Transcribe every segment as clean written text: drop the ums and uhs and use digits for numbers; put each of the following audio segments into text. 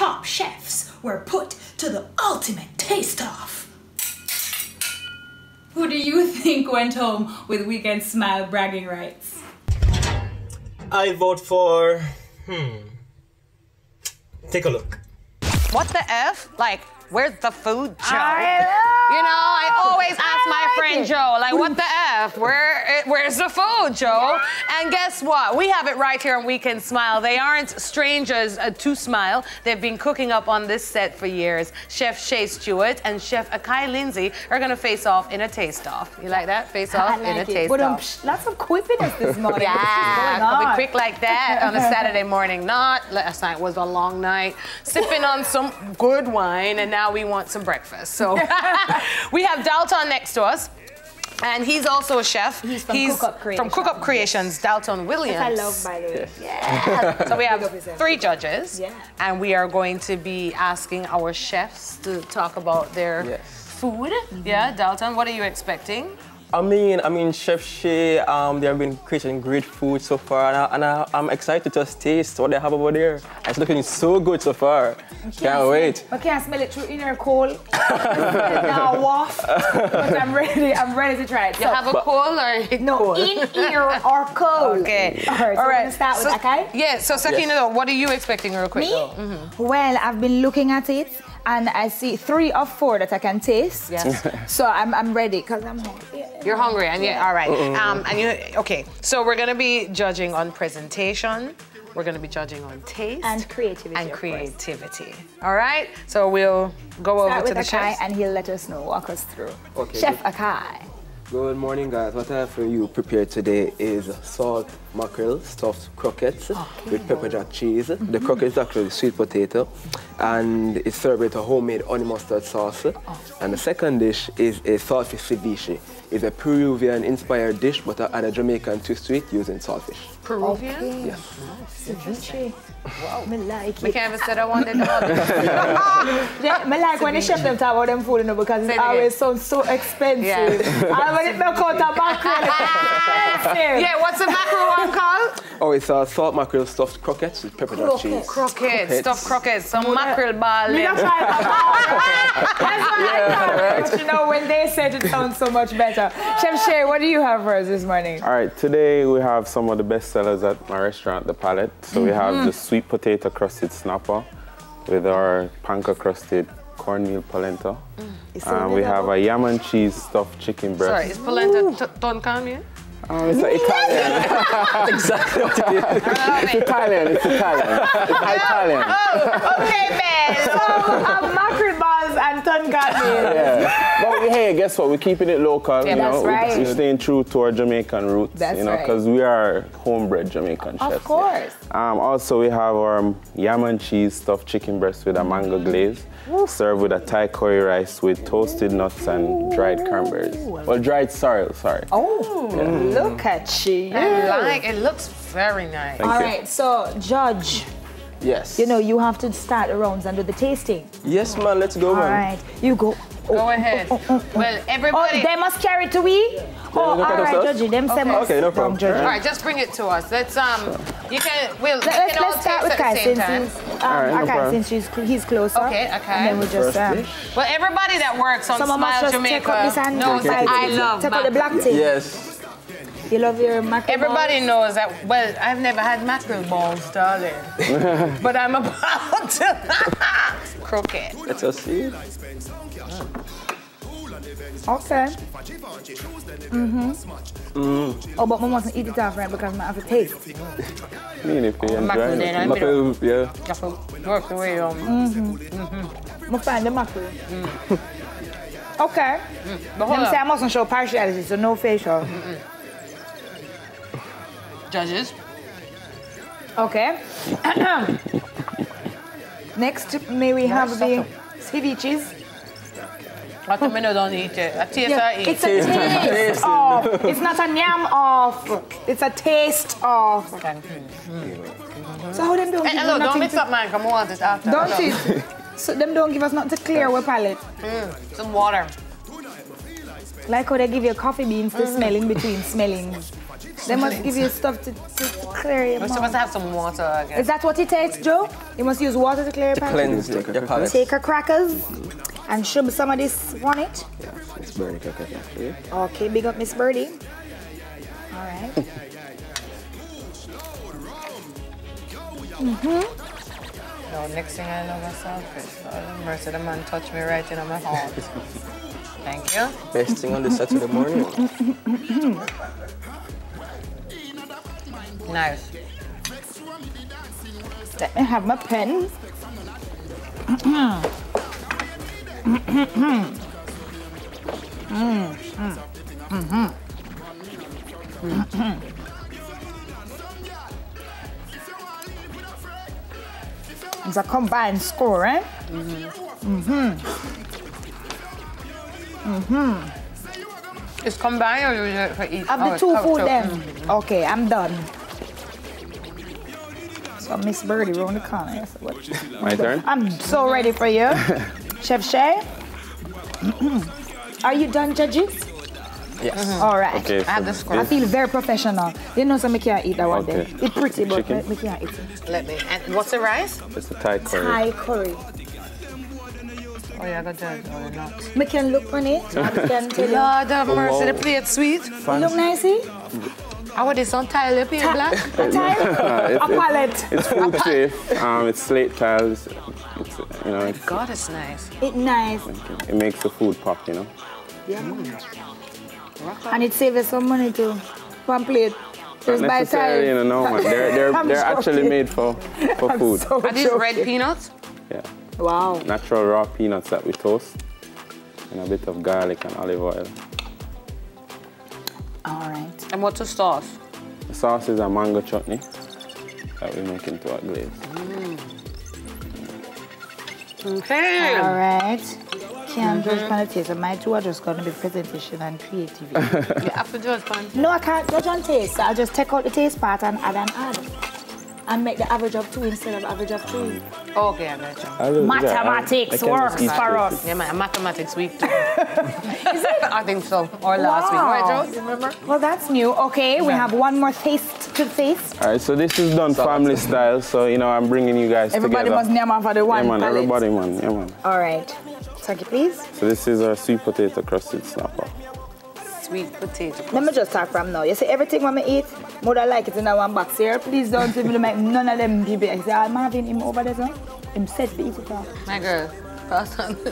top chefs were put to the ultimate taste-off. Who do you think went home with Weekend Smile bragging rights? I vote for... Take a look. What the F? Like, where's the food, Joe? You know, I always ask my friend Joe, like, what the F? Where's the food, Joe? And guess what? We have it right here on Weekend Smile. They aren't strangers to Smile. They've been cooking up on this set for years. Chef Shay Stewart and Chef Akai Lindsay are going to face off in a taste-off. You like that? Face off in a taste-off. Lots of quippiness this morning. Yeah, could be quick like that on a Saturday morning. Not last night was a long night. Sipping on some good wine, and now we want some breakfast. So we have Dalton next to us. And he's also a chef. He's from Cook Up Creations, Dalton Williams. I love, by the way. Yeah. So we have 3 judges. Yeah. And we are going to be asking our chefs to talk about their food. Yeah, Dalton, what are you expecting? I mean, Chef Shay, they have been creating great food so far, and I'm excited to just taste what they have over there. It's looking so good so far. Can't wait. I can't smell it through inner cold. Now waft, but I'm ready to try it. You have a cold or no, in ear or cold. Okay. All right. So we're gonna start with Akai. Yeah. So Sakina, what are you expecting, real quick? Me? Well, I've been looking at it, and I see 3 of 4 that I can taste. Yes. So I'm ready because I'm hungry. You're hungry, and all right. Okay. So we're gonna be judging on presentation. We're gonna be judging on taste and creativity. All right. So we'll go over to the Akai, chef, and he'll let us know, walk us through. Okay. Chef Akai. Good morning, guys. What I have for you prepared today is salt mackerel stuffed croquettes with pepper jack cheese. The croquette is actually sweet potato, and it's served with a homemade honey mustard sauce. And the second dish is a saltfish ceviche. It's a Peruvian-inspired dish, but I add a Jamaican twist to it using saltfish. Peruvian? Okay. Yes. Ceviche. Wow, me like it. We can't even say I wanted all this. Yeah, me like when the chef them talk about them food, you know, because it always sounds so expensive. Yeah. And when it don't count a mackerel, it's expensive. Yeah, what's the mackerel one called? Oh, it's a salt mackerel stuffed croquettes with pepper jack cheese. Croquettes, stuffed croquettes, some mackerel ball. Me not try it. That's what I thought. But you know, when they said it sounds so much better. Chef Shay, what do you have for us this morning? All right, today we have some of the best sellers at my restaurant, The Palette. So we have the sweet potato crusted snapper with our panko crusted cornmeal polenta. We have a yam and cheese stuffed chicken breast. Sorry, is polenta tonkan, yeah? It's Italian. That's exactly what it is. It's Italian. It's Italian. Oh, okay, man. So, mackerel balls and tongan. Yeah. But hey, guess what? We're keeping it local. Yeah, that's right. We're staying true to our Jamaican roots. That's you know, because we are homebred Jamaican chefs. Of course. Also, we have our yam and cheese stuffed chicken breast with a mango glaze, served with a Thai curry rice with toasted nuts and dried cranberries. Well, dried sorrel, sorry. Oh, look at you. It looks very nice. All right, so Judge. Yes. You know, you have to start the rounds and do the tasting. Yes, man. Let's go, man. All right, you go. Go ahead. Well, everybody. Oh, they must carry to we? All right, Judgy. Them say must. Okay, no problem. All right, just bring it to us. Let's you can let's start with Kai since he's closer. Okay, okay. And then we just well, everybody that works on Smile Jamaica knows that I love take out the black tea. Yes. You love your mackerel Everybody balls? knows that, well, I've never had mackerel balls, darling. But I'm about to croquette. Let's just see. Okay. Oh, but I mustn't eat it off, right? Because I have to taste. I mean, if you enjoy it. Mackerel, yeah. You have to work the way I find the mackerel. Okay. Them say I mustn't show partiality, so no facial. Judges. Okay. Next, may we have the ceviches. At the minute, don't eat it. A taste I eat. It's a taste of. It's not a yam of. It's a taste of. So how them don't give Hello, us don't nothing mix up, man. Come on, this after. Don't it? So them don't give us nothing to clear our palate. Some water. Like how they give you coffee beans to smell in between smelling They must give you stuff to clear your mouth. You must have some water, I guess. Is that what it takes, Joe? You must use water to clear your palate? Cleanse your palate. Take her crackers and shove some of this on it. Yeah, Miss Birdie crackers actually. Okay, big up Miss Birdie. All right. No, next thing I know myself is, Lord have mercy, the man touched me right in my heart. Thank you. Best thing on the Saturday morning. Nice. Let me have my pen. It's a combined score, right? It's combined or you do it for each? Of the two food then. Okay, I'm done. So Miss Birdie round the corner. Yes, My turn? I'm so ready for you. Chef Shay. Are you done, judges? Yes. All right. Okay, I have the so scroll. I feel very professional. You know, so I can't eat that one day. Okay. It's pretty, but Chicken. I can't eat it. Let me. And what's the rice? it's a Thai curry. Thai curry. Oh, yeah, I got judge or not. I can look on it. I can tell you. Lord have mercy, the plate sweet. It look nicey. How are this on tile up here, black? A tile? A palette. It's food safe. It's slate tiles. It's, you know, God, it's nice. It's nice. it makes the food pop, you know. And it saves us some money too. One plate. Just Not buy necessarily, tile. you know, no, man. They're I'm actually joking. made for food. So Are these red joking. peanuts? Yeah. Wow. Natural raw peanuts that we toast. And a bit of garlic and olive oil. All right. And what's the sauce? The sauce is a mango chutney that we make into a glaze. Okay. All right. Can't judge on the taste. My two are just going to be presentation and creativity. You have to judge, man. No, I can't judge on taste. So I'll just take out the taste part and add and add. And make the average of 2 instead of average of 3. Okay, I got you. Mathematics works for us. Yeah, my mathematics week too. Is it? I think so. Or last week. Right, Joe? You remember? Well, that's new. Okay, we have one more taste to taste. All right, so this is done family style. So, you know, I'm bringing you guys Everybody together. must name for the one Yeah, man, palette. everybody, man. Yeah, man. All right. Turkey, please. So this is our sweet potato crusted snapper. Sweet potato. Let me just talk from now. You see, everything when I eat, mother like it in that one box here. Please don't even make none of them people. I say, I'm having him over there, son. Him set to eat it all. My girl. Pass on the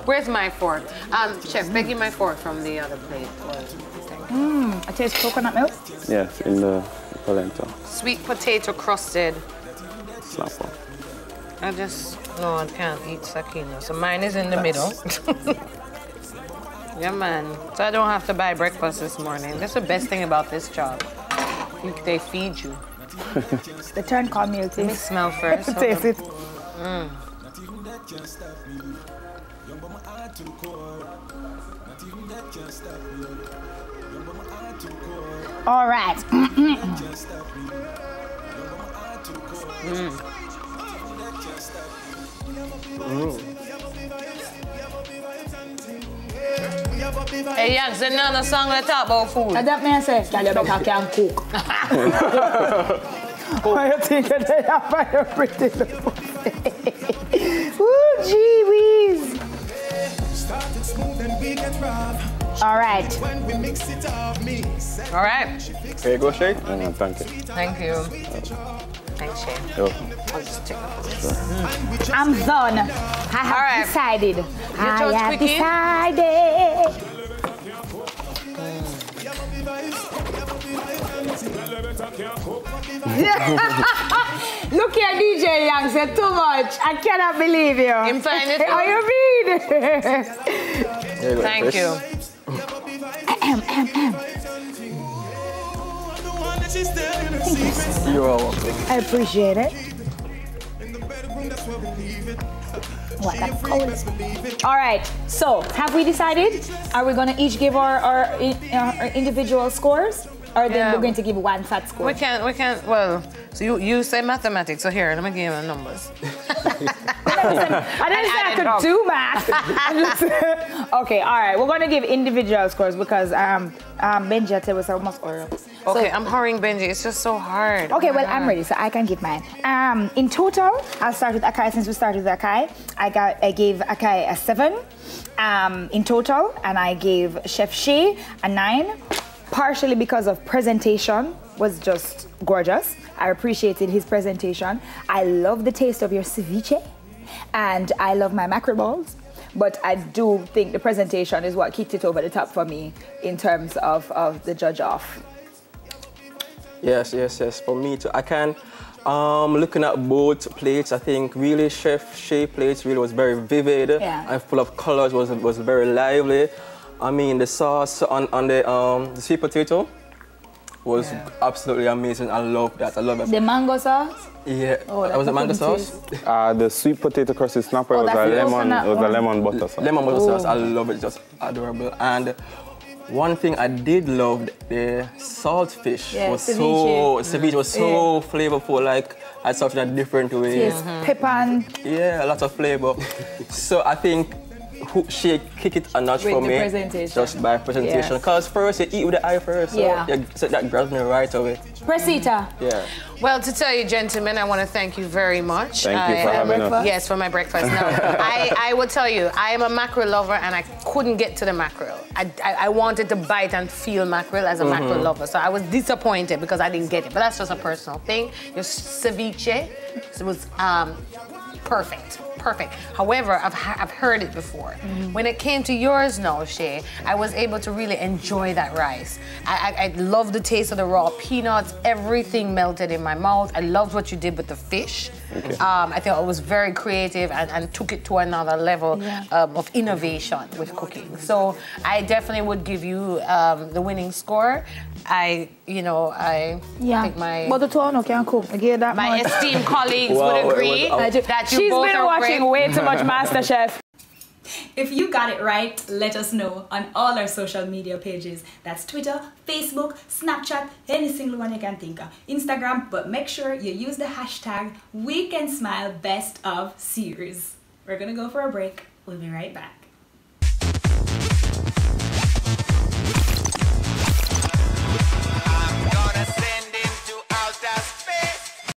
Where's my fork? Chef, begging my fork from the other plate. I taste coconut milk. Yes, in the polenta Sweet potato crusted. snapper. No, I can't eat sakina. So mine is in the middle. Yeah, man. So I don't have to buy breakfast this morning. That's the best thing about this job. They feed you. The turn called milk Let me taste. smell first. Taste it. All right. Hey, Yang, sing another song that talk about food. And that man says, "Girl, you better can cook." Why you think they are very pretty? Ooh, gee whiz. All right. All right. Here you go, Shay. Yeah, man, thank you. Thank you. Thanks, Shane. Yo. I'll just take it. I'm done. I have All right. decided. I chose have quickie? decided. Look here, DJ Young said too much. I cannot believe you. I'm fine, it's How you mean? Here go, Thank Chris. you. You're all welcome. I appreciate it. What, that's cold. All right, so have we decided? Are we gonna each give our individual scores? Or then Yeah. we're going to give one fat score? We can't, well, so you say mathematics, so here, let me give you the numbers. I didn't say I could do math. Okay, all right. We're going to give individual scores because Benji, I tell was almost oral. Okay, I'm hurrying Benji. It's just so hard. Okay, well, I'm ready, so I can give mine. In total, I'll start with Akai since we started with Akai. I gave Akai a 7 in total, and I gave Chef Shay a 9, partially because of presentation was just gorgeous. I appreciated his presentation. I love the taste of your ceviche, and I love my mackerel balls. But I do think the presentation is what kicked it over the top for me in terms of the judge off. Yes. For me too. I can, looking at both plates, I think really Chef Shay plates really was very vivid and full of colors. Was very lively. I mean the sauce on the sweet potato was absolutely amazing. I love that. I love it. The mango sauce? Yeah. Oh, was it mango sauce? The sweet potato crusted snapper was a lemon butter sauce. Lemon butter sauce. I love it. Just adorable. And one thing I did love, the saltfish was ceviche was so flavorful. Like I saw it in a different way. Yes, pepper. Yeah, a lot of flavor. So I think she kick it a notch for me just by presentation. Because first you eat with the eye first, so that grabs me right away. Presita. Yeah. Well, to tell you, gentlemen, I want to thank you very much. Thank you for having us. Yes, for my breakfast. No, I will tell you, I am a mackerel lover, and I couldn't get to the mackerel. I wanted to bite and feel mackerel as a mackerel lover, so I was disappointed because I didn't get it. But that's just a personal thing. Your ceviche was perfect. However, I've heard it before. When it came to yours now, Shay, I was able to really enjoy that rice. I love the taste of the raw peanuts. Everything melted in my mouth. I loved what you did with the fish. Okay. I thought it was very creative and took it to another level of innovation with cooking. So I definitely would give you the winning score. I think my esteemed colleagues would agree that you both are great. Way too much MasterChef. If you got it right, let us know on all our social media pages. That's Twitter, Facebook, Snapchat, any single one you can think of. Instagram, but make sure you use the hashtag WeekendSmileBestOfSeries. We're gonna go for a break. We'll be right back.